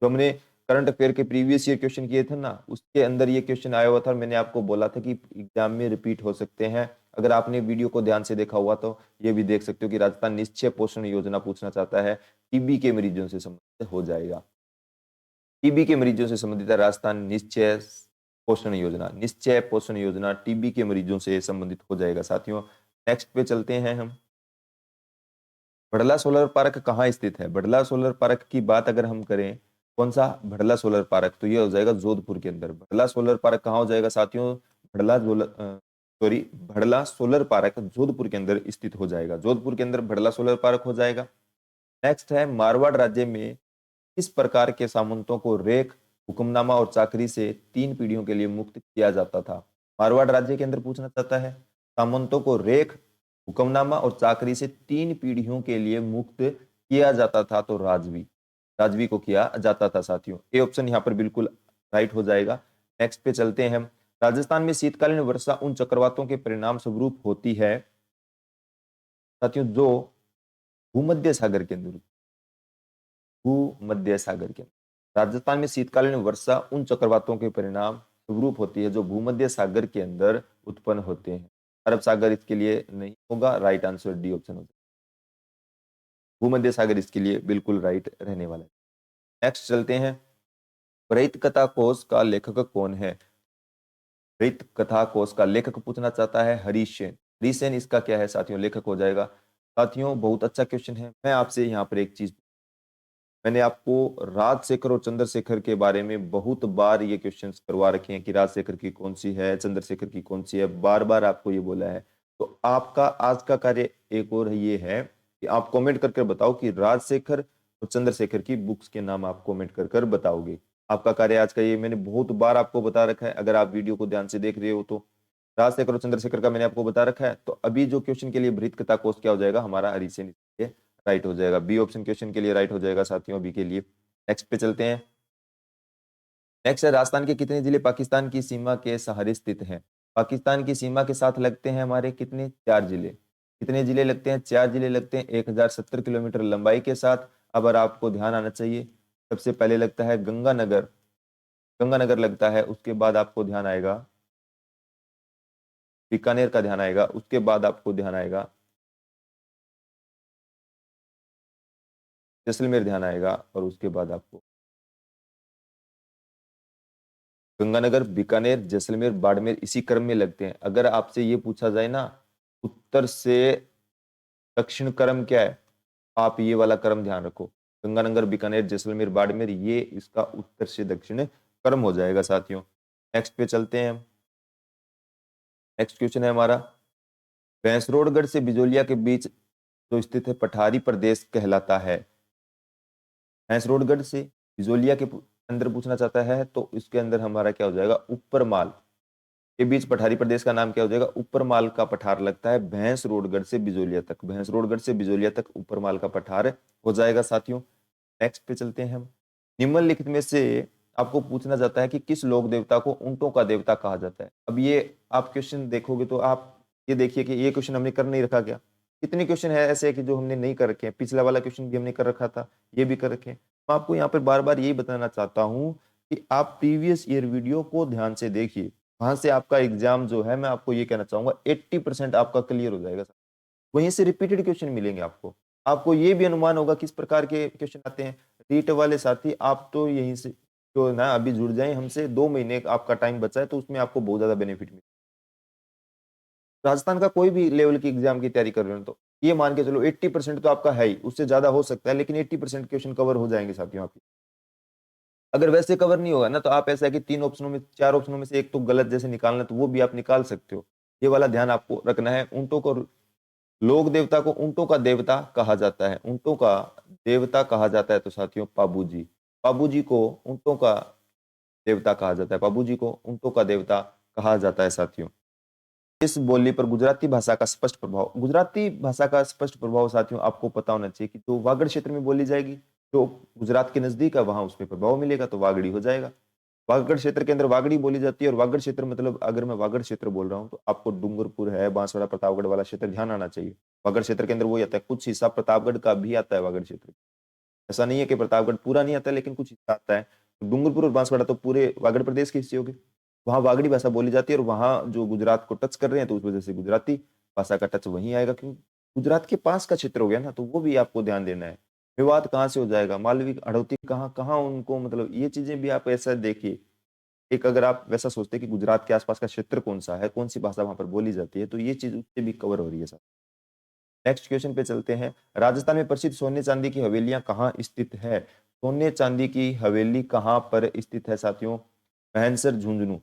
S1: जो हमने करंट अफेयर के प्रीवियस ईयर क्वेश्चन किए थे ना, उसके अंदर ये क्वेश्चन आया हुआ था, और मैंने आपको बोला था कि एग्जाम में रिपीट हो सकते हैं। अगर आपने वीडियो को ध्यान से देखा हुआ तो ये भी देख सकते हो कि राजस्थान निश्चय पोषण योजना पूछना चाहता है, टीबी के मरीजों से संबंधित हो जाएगा। टीबी के मरीजों से संबंधित है राजस्थान निश्चय पोषण योजना। निश्चय पोषण योजना टीबी के मरीजों से संबंधित हो जाएगा साथियों। नेक्स्ट पे चलते हैं हम। भड़ला सोलर पार्क कहाँ स्थित है? भड़ला सोलर पार्क की बात अगर हम करें, कौन सा भड़ला सोलर पार्क? तो ये हो जाएगा जोधपुर के अंदर। भड़ला सोलर पार्क कहाँ हो जाएगा साथियों? भड़ला सोलर पार्क जोधपुर के अंदर स्थित हो जाएगा। जोधपुर के अंदर भड़ला सोलर पार्क हो जाएगा। नेक्स्ट है, मारवाड़ राज्य में किस प्रकार के सामंतों को रेख, हुक्मनामा और चाकरी से 3 पीढ़ियों के लिए मुक्त किया जाता था? मारवाड़ राज्य के अंदर पूछना चाहता है, सामंतों को रेख, हुक्मनामा और चाकरी से 3 पीढ़ियों के लिए मुक्त किया जाता था, तो राजवी, राजवी को किया जाता था साथियों। ए ऑप्शन यहाँ पर बिल्कुल राइट हो जाएगा। नेक्स्ट पे चलते हैं हम। राजस्थान में शीतकालीन वर्षा उन चक्रवातों के परिणाम स्वरूप होती है साथियों जो भूमध्य सागर के अंदर, भूमध्य सागर के अंदर राजस्थान में शीतकालीन वर्षा उन चक्रवातों के परिणाम स्वरूप होती है जो भूमध्य सागर के अंदर उत्पन्न होते हैं। अरब सागर इसके लिए नहीं होगा, राइट आंसर डी ऑप्शन होगा। भूमध्य सागर इसके लिए बिल्कुल राइट रहने वाला है। नेक्स्ट चलते हैं। प्रेत कथा कोश का लेखक कौन है? प्रेत कथा कोश का लेखक पूछना चाहता है हरीश सेन। हरीश सेन इसका क्या है साथियों? लेखक हो जाएगा। साथियों बहुत अच्छा क्वेश्चन है। मैं आपसे यहाँ पर एक चीज, मैंने आपको राजशेखर और चंद्रशेखर के बारे में बहुत बार ये क्वेश्चंस करवा रखे हैं कि राजशेखर की कौन सी है, चंद्रशेखर की कौन सी है, बार बार आपको ये बोला है। तो आपका आज का कार्य एक और ये है कि आप कमेंट करके बताओ कि राजशेखर और चंद्रशेखर की बुक्स के नाम आप कमेंट कर बताओगे। आपका कार्य आज का ये, मैंने बहुत बार आपको बता रखा है, अगर आप वीडियो को ध्यान से देख रहे हो तो राजशेखर और चंद्रशेखर का मैंने आपको बता रखा है। तो अभी जो क्वेश्चन के लिए बृहत कथा कोश क्या हो जाएगा? हमारा हरिसेन राइट हो जाएगा। बी ऑप्शन क्वेश्चन के लिए राइट हो जाएगा साथियों, बी के लिए। नेक्स्ट पे चलते हैं। नेक्स्ट है, राजस्थान के कितने जिले पाकिस्तान की सीमा के सहारे स्थित हैं? पाकिस्तान की सीमा के साथ लगते हैं हमारे कितने, 4 जिले। कितने जिले लगते हैं, 4 जिले लगते हैं 1070 किलोमीटर लंबाई के साथ। अब अगर आपको ध्यान आना चाहिए, सबसे पहले लगता है गंगानगर, गंगानगर लगता है, उसके बाद आपको ध्यान आएगा बीकानेर का ध्यान आएगा, उसके बाद आपको ध्यान आएगा जैसलमेर ध्यान आएगा, और उसके बाद आपको गंगानगर, बीकानेर, जैसलमेर, बाड़मेर इसी क्रम में लगते हैं। अगर आपसे ये पूछा जाए ना उत्तर से दक्षिण क्रम क्या है, आप ये वाला क्रम ध्यान रखो, गंगानगर, बीकानेर, जैसलमेर, बाड़मेर, ये इसका उत्तर से दक्षिण क्रम हो जाएगा साथियों। नेक्स्ट पे चलते हैं हम। नेक्स्ट क्वेश्चन है हमारा, भैंसरोडगढ़ से बिजोलिया के बीच जो स्थित है पठारी प्रदेश कहलाता है। भैंसरोडगढ़ से बिजोलिया के अंदर पूछना चाहता है, तो इसके अंदर हमारा क्या हो जाएगा, ऊपर माल के बीच पठारी प्रदेश का नाम क्या हो जाएगा, ऊपर माल का पठार लगता है भैंसरोडगढ़ से बिजोलिया तक। भैंसरोडगढ़ से बिजोलिया तक ऊपर माल का पठार हो जाएगा साथियों। नेक्स्ट पे चलते हैं हम। निम्नलिखित में से आपको पूछना जाता है कि किस लोक देवता को ऊंटों का देवता कहा जाता है। अब ये आप क्वेश्चन देखोगे तो आप ये देखिए कि ये क्वेश्चन हमने कर नहीं रखा क्या, कितने क्वेश्चन है ऐसे कि जो हमने नहीं कर रखे हैं। पिछला वाला क्वेश्चन भी हमने कर रखा था, ये भी कर रखे हैं। मैं आपको यहाँ पर बार बार यही बताना चाहता हूँ कि आप प्रीवियस ईयर वीडियो को ध्यान से देखिए, वहां से आपका एग्जाम जो है, मैं आपको ये कहना चाहूंगा 80% आपका क्लियर हो जाएगा। वहीं से रिपीटेड क्वेश्चन मिलेंगे आपको, आपको ये भी अनुमान होगा किस प्रकार के क्वेश्चन आते हैं। रीट वाले साथी आप तो यहीं से जो ना अभी जुड़ जाएं हमसे, 2 महीने का आपका टाइम बचा है, तो उसमें आपको बहुत ज्यादा बेनिफिट मिले। राजस्थान का कोई भी लेवल की एग्जाम की तैयारी कर रहे हो तो ये मान के चलो 80% तो आपका है ही, उससे ज्यादा हो सकता है, लेकिन 80% क्वेश्चन कवर हो जाएंगे साथियों आपके। अगर वैसे कवर नहीं होगा ना, तो आप ऐसा है कि 3 ऑप्शनों में 4 ऑप्शनों में से एक तो गलत जैसे निकालना, तो वो भी आप निकाल सकते हो। ये वाला ध्यान आपको रखना है। ऊंटों को, लोक देवता को ऊंटों का देवता कहा जाता है, ऊंटों का देवता कहा जाता है तो साथियों पाबूजी। पाबूजी को ऊंटों का देवता कहा जाता है, पाबूजी को ऊंटों का देवता कहा जाता है साथियों। इस बोली पर गुजराती भाषा का स्पष्ट प्रभाव, गुजराती भाषा का स्पष्ट प्रभाव साथियों आपको पता होना चाहिए कि जो वागड़ क्षेत्र में बोली जाएगी, जो गुजरात के नजदीक है वहां उस पर प्रभाव मिलेगा, तो वागड़ी हो जाएगा। वागड़ क्षेत्र के अंदर वागड़ी बोली जाती है। और वागड़ क्षेत्र मतलब, अगर मैं वागड़ क्षेत्र बोल रहा हूँ तो आपको डूंगरपुर है, बांसवाड़ा, प्रतापगढ़ वाला क्षेत्र ध्यान आना चाहिए। वागड़ क्षेत्र के अंदर वही आता है, कुछ हिस्सा प्रतापगढ़ का भी आता है वागड़ क्षेत्र। ऐसा नहीं है कि प्रतापगढ़ पूरा नहीं आता है, लेकिन कुछ हिस्सा आता है। तो डूंगरपुर और बांसवाड़ा तो पूरे वागड़ प्रदेश के हिस्से हो गए। वहां वागड़ी भाषा बोली जाती है, और वहां जो गुजरात को टच कर रहे हैं तो उस वजह से गुजराती भाषा का टच वहीं आएगा, क्योंकि गुजरात के पास का क्षेत्र हो गया ना, तो वो भी आपको ध्यान देना है। विवाद कहाँ से हो जाएगा, मालवी हड़ौती कहाँ कहाँ उनको, मतलब ये चीजें भी आप ऐसा देखिए। एक अगर आप वैसा सोचते हैं कि गुजरात के आसपास का क्षेत्र कौन सा है, कौन सी भाषा वहां पर बोली जाती है, तो ये चीज उससे भी कवर हो रही है सर। नेक्स्ट क्वेश्चन पे चलते हैं। राजस्थान में प्रसिद्ध सोने चांदी की हवेलियां कहाँ स्थित है। सोने चांदी की हवेली कहाँ पर स्थित है साथियों, महनसर झुंझुनू।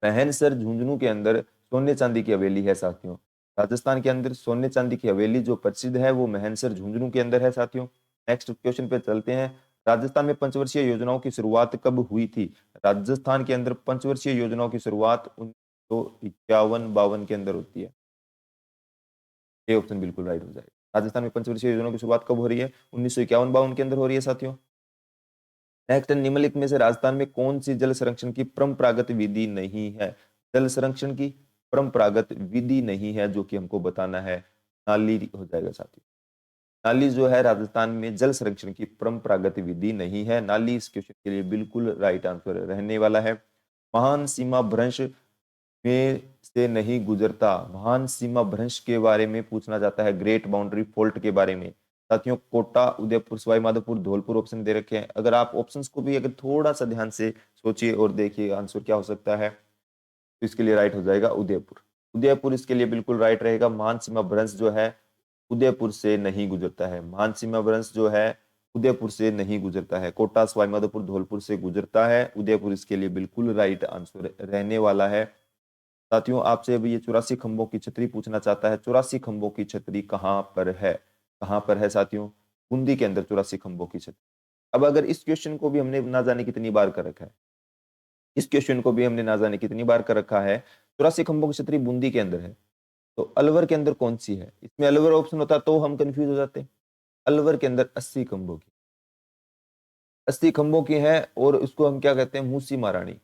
S1: महनसर झुंझुनू के अंदर सोने चांदी की हवेली है साथियों। राजस्थान के अंदर सोने चांदी की हवेली जो प्रसिद्ध है वो महनसर झुंझुनू के अंदर है साथियों। नेक्स्ट क्वेश्चन पे चलते हैं। राजस्थान में पंचवर्षीय योजनाओं की शुरुआत कब हुई थी। राजस्थान के अंदर पंचवर्षीय योजनाओं की शुरुआत 1951-52 के अंदर होती है। ये ऑप्शन बिल्कुल राइट हो जाएगा। राजस्थान में पंचवर्षीय योजनाओं की शुरुआत कब हो रही है, 1951-52 के अंदर हो रही है साथियों। नेक्स्ट, निम्नलिखित में से राजस्थान में कौन सी जल संरक्षण की परंपरागत विधि नहीं है। जल संरक्षण की परंपरागत विधि नहीं है, जो कि हमको बताना है, नाली हो जाएगा साथियों। नाली जो है राजस्थान में जल संरक्षण की परंपरागत विधि नहीं है। नाली इस क्वेश्चन के लिए बिल्कुल राइट आंसर रहने वाला है। महान सीमा भ्रंश में से नहीं गुजरता, महान सीमा भ्रंश के बारे में पूछना जाता है, ग्रेट बाउंड्री फॉल्ट के बारे में साथियों। कोटा, उदयपुर, सवाई माधोपुर, धौलपुर ऑप्शन दे रखे हैं। अगर आप ऑप्शंस को भी अगर थोड़ा सा ध्यान से सोचिए और देखिए आंसर क्या हो सकता है, तो इसके लिए राइट हो जाएगा उदयपुर। उदयपुर इसके लिए बिल्कुल राइट रहेगा। महान सीमा भ्रंश जो है उदयपुर से नहीं गुजरता है, महान सीमा भ्रंश जो है उदयपुर से नहीं गुजरता है। कोटा, सवाई माधोपुर, धौलपुर से गुजरता है। उदयपुर इसके लिए बिल्कुल राइट आंसर रहने वाला है साथियों। आपसे अभी ये 84 खंभों की छतरी पूछना चाहता है। 84 खंभों की छतरी कहाँ पर है, कहाँ पर है साथियों, बूंदी के अंदर 84 खंभों की छतरी। अब अगर इस क्वेश्चन को भी हमने ना जाने कितनी बार कर रखा है, इस क्वेश्चन को भी हमने ना जाने कितनी बार कर रखा है, 84 खंभों की छतरी बूंदी के अंदर है, तो अलवर के अंदर कौन सी है। इसमें अलवर ऑप्शन होता तो हम कंफ्यूज हो जाते। अलवर के अंदर 80 खंभों की, 80 खंभों की है, और उसको हम क्या कहते हैं, मूसी महारानी।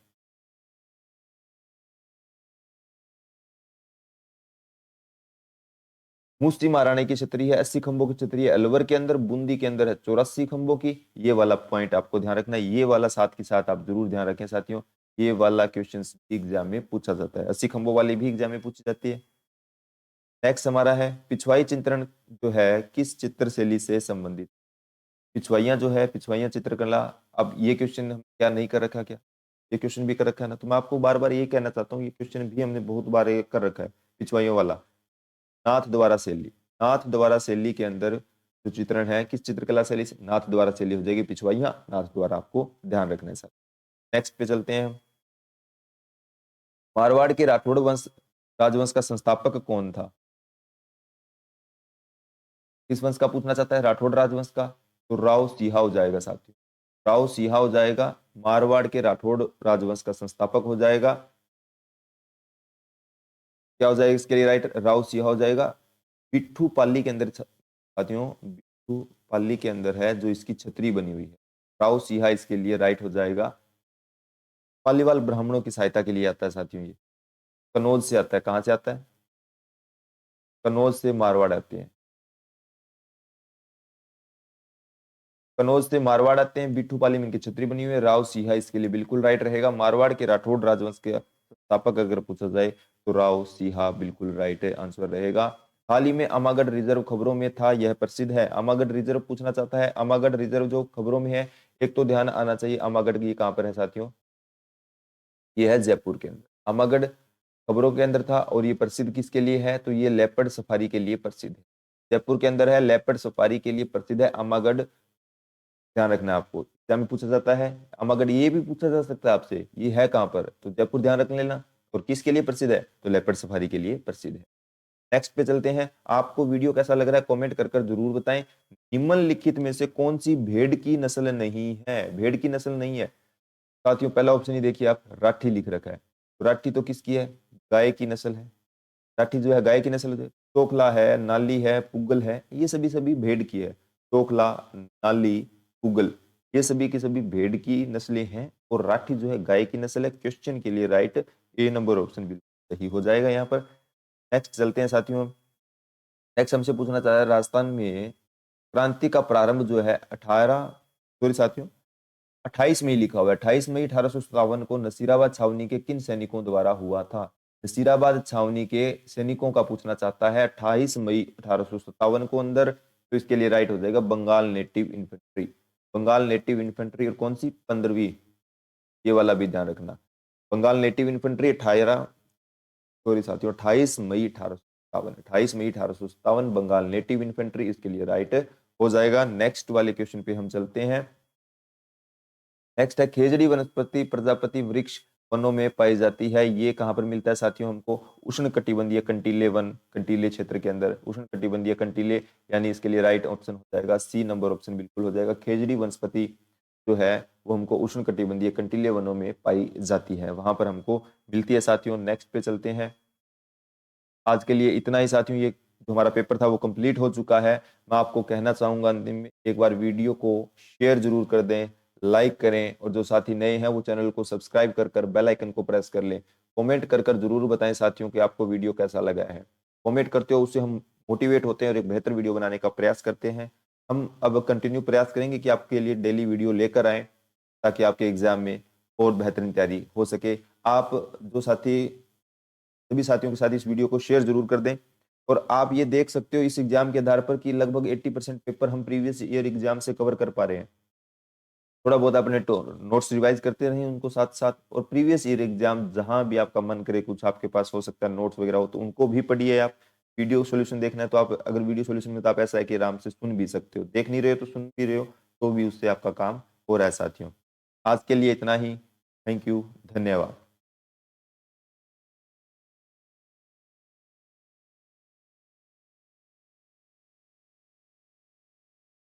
S1: मूसटी महाराणे की छतरी है 80 खंभों की छतरी है अलवर के अंदर, बूंदी के अंदर है 84 खंभों की। ये वाला पॉइंट आपको ध्यान रखना है, ये वाला साथ के साथ आप जरूर ध्यान रखें साथियों, ये वाला क्वेश्चन एग्जाम में पूछा जाता है, 80 खंभों वाली भी एग्जाम में पूछी जाती है। नेक्स्ट हमारा है पिछवाई चित्रण जो है किस चित्र शैली से संबंधित। पिछवाइयां जो है, पिछवाइयां चित्रकला, अब ये क्वेश्चन हम क्या नहीं कर रखा, क्या ये क्वेश्चन भी कर रखा है ना, तो मैं आपको बार बार ये कहना चाहता हूँ, ये क्वेश्चन भी हमने बहुत बार ये कर रखा है, पिछवाइयों वाला। नाथ द्वारा शैली, नाथ द्वारा शैली के अंदर जो चित्रण है किस चित्रकला शैली से, नाथ द्वारा शैली हो जाएगी, पिछवाइयां नाथ द्वारा, आपको ध्यान रखना है सर। नेक्स्ट पे चलते हैं, मारवाड़ के राठौड़ वंश राजवंश का संस्थापक कौन था। किस वंश का पूछना चाहता है, राठौड़ राजवंश का, तो राव सिहा हो जाएगा साथियों, राव सिहा हो जाएगा, मारवाड़ के राठौड़ राजवंश का संस्थापक हो जाएगा। क्या हो जाएगा इसके लिए राइट, राव सिहा हो जाएगा। बिट्ठू पाली के अंदर साथियों, बिट्ठू पाली के अंदर है जो इसकी छतरी बनी हुई है, राव सिहा इसके लिए राइट हो जाएगा। पालीवाल ब्राह्मणों की सहायता के लिए आता है साथियों, ये कनौज से आता है, कहां से आता है, कनौज से मारवाड़ आते हैं, कनौज से मारवाड़ आते हैं, बिट्ठू पाली में इनकी छतरी बनी हुई है, राव सिहा इसके लिए बिल्कुल राइट रहेगा। मारवाड़ के राठौड़ राजवंश के संस्थापक अगर पूछा जाए तो राव सिहा बिल्कुल राइट आंसर रहेगा। हाल ही में अमागढ़ रिजर्व खबरों में था, यह प्रसिद्ध है, अमागढ़ रिजर्व पूछना चाहता है, अमागढ़ रिजर्व जो खबरों में है, एक तो ध्यान आना चाहिए अमागढ़ की कहां पर है साथियों, ये है जयपुर के अंदर, अमागढ़ खबरों के अंदर था, और ये प्रसिद्ध किसके लिए है, तो ये लेपर्ड सफारी के लिए प्रसिद्ध है, जयपुर के अंदर है, लेपर्ड सफारी के लिए प्रसिद्ध है अमागढ़, ध्यान रखना है आपको, एग्जाम में पूछा जाता है। अमागढ़ ये भी पूछा जा सकता है आपसे, ये है कहां पर, तो जयपुर ध्यान रख लेना, और किसके लिए प्रसिद्ध है, तो लेपर्ड सफारी के लिए प्रसिद्ध है। नेक्स्ट पे चलते हैं, आपको वीडियो कैसा लग रहा है कमेंट कर कर जरूर बताएं। निम्नलिखित में से कौन सी भेड़ की नस्ल नहीं है, भेड़ की नस्ल नहीं है साथियों, पहला ऑप्शन ही देखिए आप, राठी लिख रखा है, तो राठी तो किसकी है, गाय की नस्ल है, राठी जो है गाय की नस्ल है। तोकला है, नाली है, पुगल है, ये सभी सभी भेड़ की है, तोकला, नाली, पुगल, ये सभी की सभी भेड़ की नस्लें हैं, और राठी जो है गाय की नस्ल है। क्वेश्चन के लिए राइट ए नंबर ऑप्शन बिल्कुल सही हो जाएगा यहाँ पर। नेक्स्ट चलते हैं साथियों, नेक्स्ट हमसे पूछना चाह रहा है, राजस्थान में क्रांति का प्रारंभ जो है 28 मई लिखा हुआ है, 28 मई 1857 को नसीराबाद छावनी के किन सैनिकों द्वारा हुआ था। नसीराबाद छावनी के सैनिकों का पूछना चाहता है, 28 मई 1857 को अंदर, तो इसके लिए राइट हो जाएगा Bengal native infantry, Bengal native infantry, और कौन सी 15वीं, ये वाला भी ध्यान रखना, बंगाल नेटिव इन्फेंट्री 28 मई 1857, 28 मई 1857 बंगाल नेटिव इन्फेंट्री इसके लिए राइट हो जाएगा। नेक्स्ट वाले क्वेश्चन पे हम चलते हैं, नेक्स्ट है खेजड़ी वनस्पति प्रजापति वृक्ष वनों में पाई जाती है, ये कहां पर मिलता है साथियों, हमको उष्ण कटिबंधीय कंटीले वन, कंटीले क्षेत्र के अंदर, उष्ण कटिबंधीय कंटीले, यानी इसके लिए राइट ऑप्शन हो जाएगा सी नंबर ऑप्शन बिल्कुल हो जाएगा। खेजड़ी वनस्पति जो है वो हमको उष्ण कटिबंधीय कंटीले वनों में पाई जाती है, वहां पर हमको मिलती है साथियों। नेक्स्ट पे चलते हैं, आज के लिए इतना ही साथियों, ये जो हमारा पेपर था वो कंप्लीट हो चुका है। मैं आपको कहना चाहूंगा अंतिम में, एक बार वीडियो को शेयर जरूर कर दें, लाइक करें, और जो साथी नए हैं वो चैनल को सब्सक्राइब कर कर बेल आइकन को प्रेस कर लें। कमेंट कर कर जरूर बताएं साथियों कि आपको वीडियो कैसा लगा है, कमेंट करते हो उससे हम मोटिवेट होते हैं और एक बेहतर वीडियो बनाने का प्रयास करते हैं। हम अब कंटिन्यू प्रयास करेंगे कि आपके लिए डेली वीडियो लेकर आए, ताकि आपके एग्जाम में और बेहतरीन तैयारी हो सके। आप जो साथी, सभी साथियों के साथ इस वीडियो को शेयर जरूर कर दें, और आप ये देख सकते हो इस एग्जाम के आधार पर कि लगभग 80% पेपर हम प्रीवियस ईयर एग्जाम से कवर कर पा रहे हैं। थोड़ा बहुत अपने नोट्स रिवाइज करते रहें उनको साथ साथ, और प्रीवियस ईयर एग्जाम जहां भी आपका मन करे, कुछ आपके पास हो सकता है नोट्स वगैरह हो, तो उनको भी पढ़िए आप। वीडियो सोल्यूशन देखना है तो आप, अगर वीडियो सोल्यूशन में तो आप ऐसा है कि आराम से सुन भी सकते हो, देख नहीं रहे हो तो सुन भी रहे हो, तो भी उससे आपका काम हो रहा है साथियों। आज के लिए इतना ही, थैंक यू, धन्यवाद।